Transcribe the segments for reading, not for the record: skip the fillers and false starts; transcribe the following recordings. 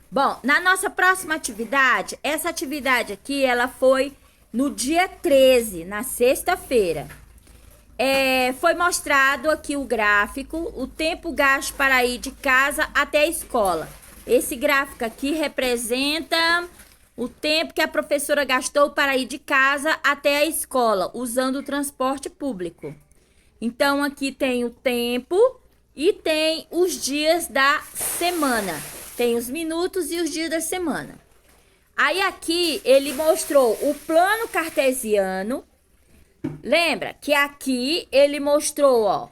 Bom, na nossa próxima atividade, essa atividade aqui, ela foi no dia 13, na sexta-feira. Foi mostrado aqui o gráfico, o tempo gasto para ir de casa até a escola. Esse gráfico aqui representa o tempo que a professora gastou para ir de casa até a escola, usando o transporte público. Então, aqui tem o tempo e tem os dias da semana. Tem os minutos e os dias da semana. Aí aqui ele mostrou o plano cartesiano. Lembra que aqui ele mostrou, ó.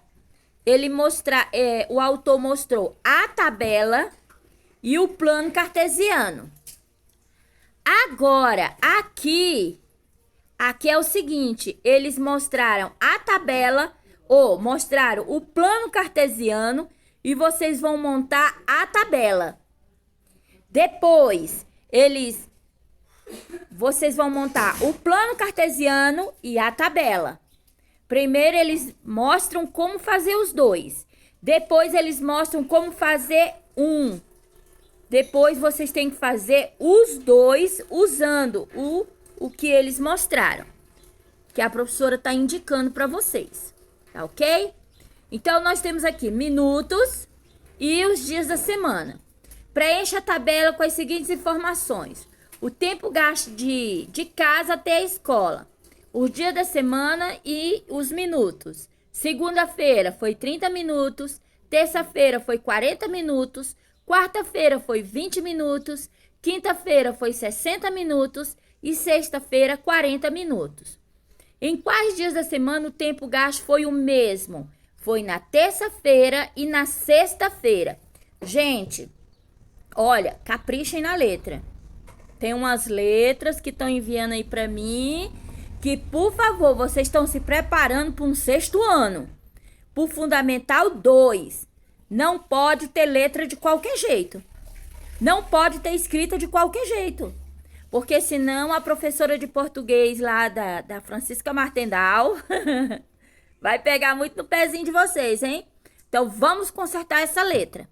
O autor mostrou a tabela e o plano cartesiano. Agora, aqui é o seguinte, eles mostraram a tabela, ou mostraram o plano cartesiano e vocês vão montar a tabela. Depois, vocês vão montar o plano cartesiano e a tabela. Primeiro, eles mostram como fazer os dois. Depois, eles mostram como fazer um. Depois, vocês têm que fazer os dois usando o que eles mostraram. Que a professora está indicando para vocês. Tá ok? Então, nós temos aqui minutos e os dias da semana. Preencha a tabela com as seguintes informações. O tempo gasto de casa até a escola. O dia da semana e os minutos. Segunda-feira foi 30 minutos. Terça-feira foi 40 minutos. Quarta-feira foi 20 minutos. Quinta-feira foi 60 minutos. E sexta-feira, 40 minutos. Em quais dias da semana o tempo gasto foi o mesmo? Foi na terça-feira e na sexta-feira. Gente, olha, caprichem na letra. Tem umas letras que estão enviando aí para mim, que, por favor, vocês estão se preparando para um sexto ano. Por Fundamental 2. Não pode ter letra de qualquer jeito. Não pode ter escrita de qualquer jeito. Porque senão a professora de português lá da Francisca Martendal vai pegar muito no pezinho de vocês, hein? Então, vamos consertar essa letra.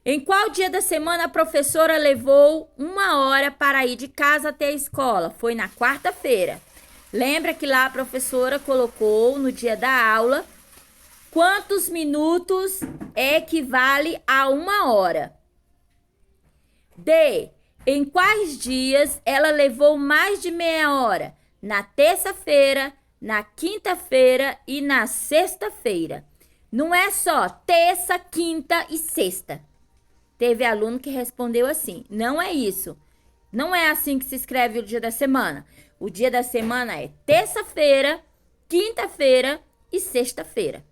Em qual dia da semana a professora levou 1 hora para ir de casa até a escola? Foi na quarta-feira. Lembra que lá a professora colocou no dia da aula quantos minutos equivale a 1 hora? D. Em quais dias ela levou mais de meia hora? Na terça-feira, na quinta-feira e na sexta-feira. Não é só terça, quinta e sexta. Teve aluno que respondeu assim. Não é isso. Não é assim que se escreve o dia da semana. O dia da semana é terça-feira, quinta-feira e sexta-feira.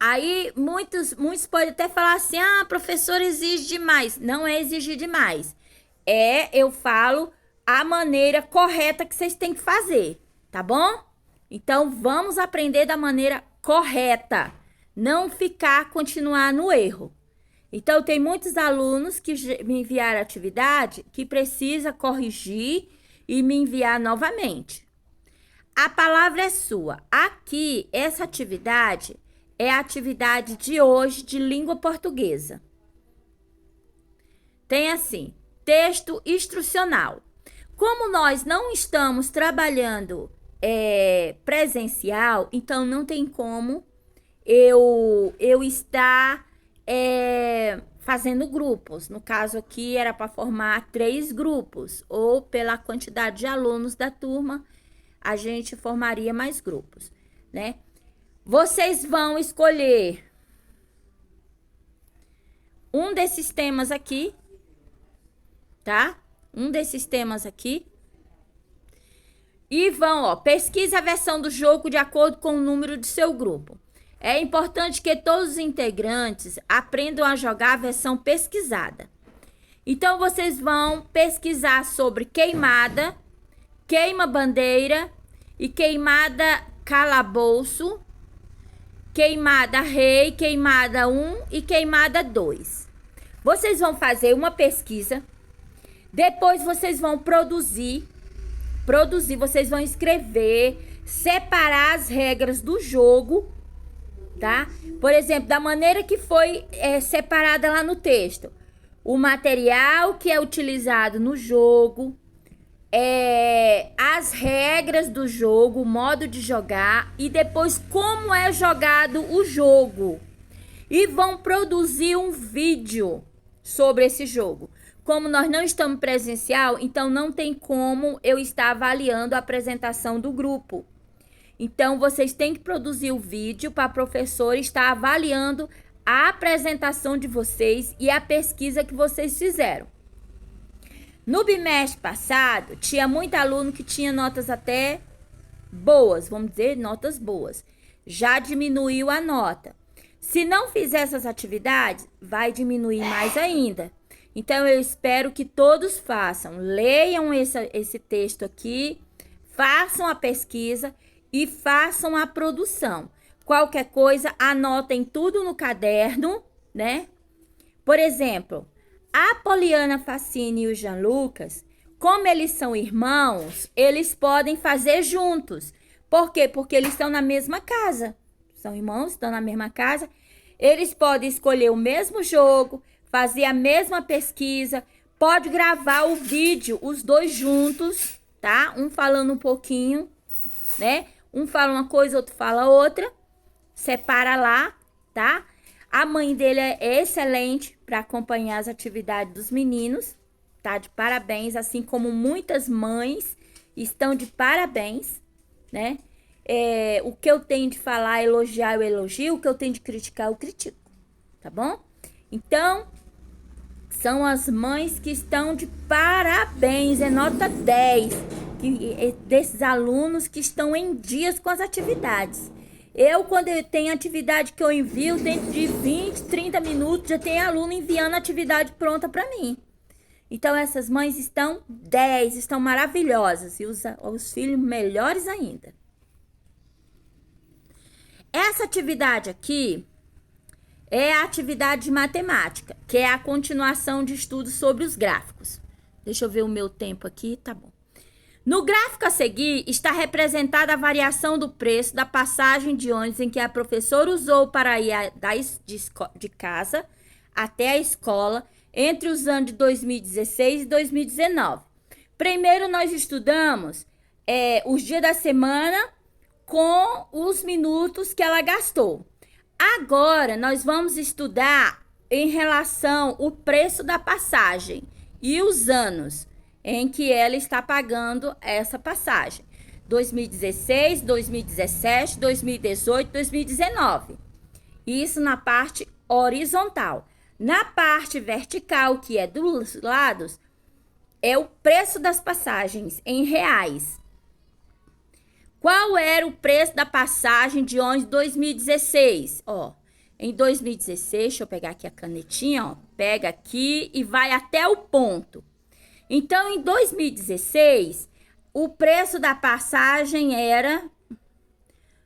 Aí, muitos podem até falar assim, professor, exige demais. Não é exigir demais. Eu falo a maneira correta que vocês têm que fazer, tá bom? Então, vamos aprender da maneira correta. Não continuar no erro. Então, tem muitos alunos que me enviaram atividade que precisa corrigir e me enviar novamente. A palavra é sua. Aqui, essa atividade é a atividade de hoje de língua portuguesa. Tem assim, texto instrucional. Como nós não estamos trabalhando presencial, então não tem como eu estar fazendo grupos. No caso aqui era para formar 3 grupos, ou pela quantidade de alunos da turma, a gente formaria mais grupos, né? Vocês vão escolher um desses temas aqui, tá? Um desses temas aqui. E vão, pesquise a versão do jogo de acordo com o número de seu grupo. É importante que todos os integrantes aprendam a jogar a versão pesquisada. Então, vocês vão pesquisar sobre queimada, queima-bandeira e queimada calabouço, queimada rei, queimada 1 e queimada 2. Vocês vão fazer uma pesquisa, depois vocês vão produzir, vocês vão escrever, separar as regras do jogo tá? Por exemplo, da maneira que foi separada lá no texto. O material que é utilizado no jogo, as regras do jogo, o modo de jogar e depois como é jogado o jogo. E vão produzir um vídeo sobre esse jogo. Como nós não estamos presencial, então não tem como eu estar avaliando a apresentação do grupo. Então, vocês têm que produzir o vídeo para a professora estar avaliando a apresentação de vocês e a pesquisa que vocês fizeram. No bimestre passado, tinha muito aluno que tinha notas até boas, vamos dizer, notas boas. Já diminuiu a nota. Se não fizer essas atividades, vai diminuir mais ainda. Então, eu espero que todos façam, leiam esse texto aqui, façam a pesquisa e façam a produção. Qualquer coisa, anotem tudo no caderno, né? Por exemplo, a Poliana Facine e o Jean Lucas, como eles são irmãos, eles podem fazer juntos. Por quê? Porque eles estão na mesma casa. São irmãos, estão na mesma casa. Eles podem escolher o mesmo jogo, fazer a mesma pesquisa, pode gravar o vídeo, os dois juntos, tá? Um falando um pouquinho, né? Um fala uma coisa, outro fala outra. Separa lá, tá? A mãe dele é excelente para acompanhar as atividades dos meninos, tá? De parabéns, assim como muitas mães estão de parabéns, né? O que eu tenho de falar, elogiar, eu elogio. O que eu tenho de criticar, eu critico, tá bom? Então, são as mães que estão de parabéns, é nota 10, desses alunos que estão em dias com as atividades. Quando eu tenho atividade que eu envio, dentro de 20, 30 minutos, já tem aluno enviando a atividade pronta para mim. Então, essas mães estão 10, estão maravilhosas. E os filhos melhores ainda. Essa atividade aqui é a atividade de matemática, que é a continuação de estudos sobre os gráficos. Deixa eu ver o meu tempo aqui, tá bom. No gráfico a seguir, está representada a variação do preço da passagem de ônibus em que a professora usou para ir de casa até a escola entre os anos de 2016 e 2019. Primeiro, nós estudamos os dias da semana com os minutos que ela gastou. Agora, nós vamos estudar em relação ao preço da passagem e os anos em que ela está pagando essa passagem. 2016, 2017, 2018, 2019. Isso na parte horizontal. Na parte vertical, que é dos lados, é o preço das passagens em reais. Qual era o preço da passagem de ônibus em 2016? Em 2016, deixa eu pegar aqui a canetinha, pega aqui e vai até o ponto. Então, em 2016, o preço da passagem era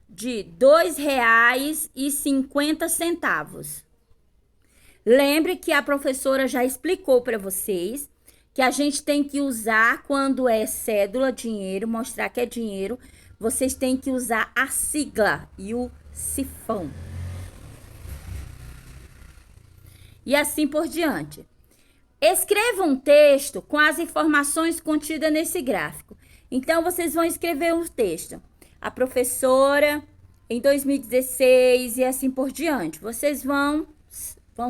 de R$ 2,50. Lembre que a professora já explicou para vocês que a gente tem que usar, quando é cédula, dinheiro, mostrar que é dinheiro, vocês têm que usar a sigla e o cifrão. E assim por diante. Escreva um texto com as informações contidas nesse gráfico. Então, vocês vão escrever um texto. A professora, em 2016 e assim por diante. Vocês vão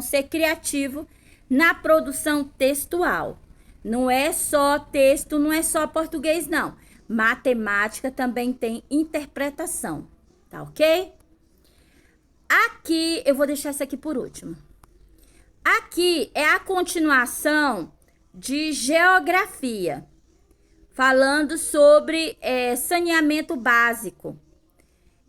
ser criativos na produção textual. Não é só texto, não é só português, não. Matemática também tem interpretação, tá ok? Aqui, eu vou deixar isso aqui por último. Aqui é a continuação de geografia, falando sobre saneamento básico,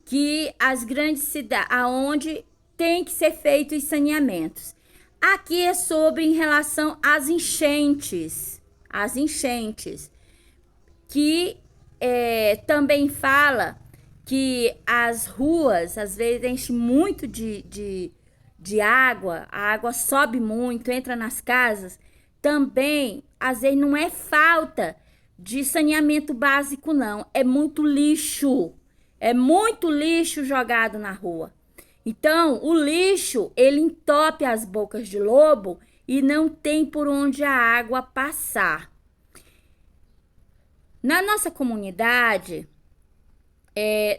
que as grandes cidades, aonde tem que ser feito os saneamentos. Aqui é sobre em relação às enchentes, que também fala que as ruas, às vezes, enchem muito de água, a água sobe muito, entra nas casas. Também, às vezes, não é falta de saneamento básico, não. É muito lixo jogado na rua. Então, o lixo, ele entope as bocas de lobo e não tem por onde a água passar. Na nossa comunidade,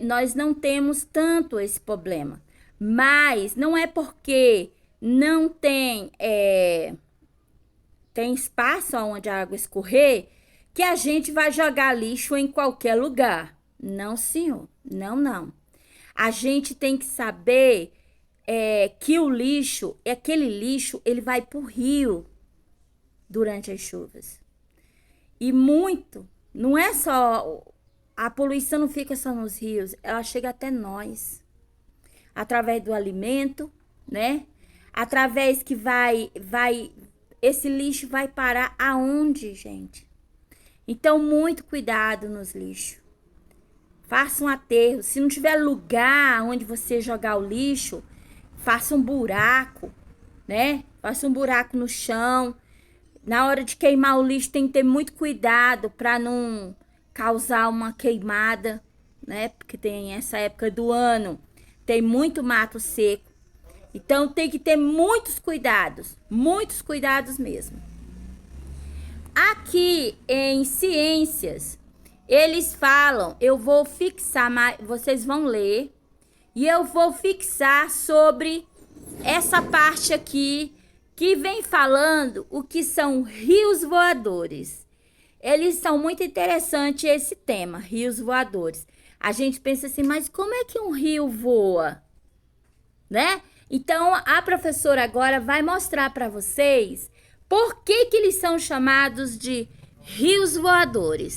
nós não temos tanto esse problema, mas não é porque não tem, tem espaço onde a água escorrer que a gente vai jogar lixo em qualquer lugar. Não, senhor, não, não. A gente tem que saber que o lixo, aquele lixo, ele vai pro rio durante as chuvas. E muito, não é só, a poluição não fica só nos rios, ela chega até nós. Através do alimento, né? Através que esse lixo vai parar aonde, gente? Então, muito cuidado nos lixos. Faça um aterro. Se não tiver lugar onde você jogar o lixo, faça um buraco, né? Faça um buraco no chão. Na hora de queimar o lixo, tem que ter muito cuidado para não causar uma queimada, né? Porque tem essa época do ano, tem muito mato seco. Então, tem que ter muitos cuidados mesmo. Aqui em ciências, eles falam, eu vou fixar, vocês vão ler, e eu vou fixar sobre essa parte aqui, que vem falando o que são rios voadores. Eles são muito interessantes esse tema, rios voadores. A gente pensa assim, mas como é que um rio voa? Né? Então, a professora agora vai mostrar para vocês por que eles são chamados de rios voadores.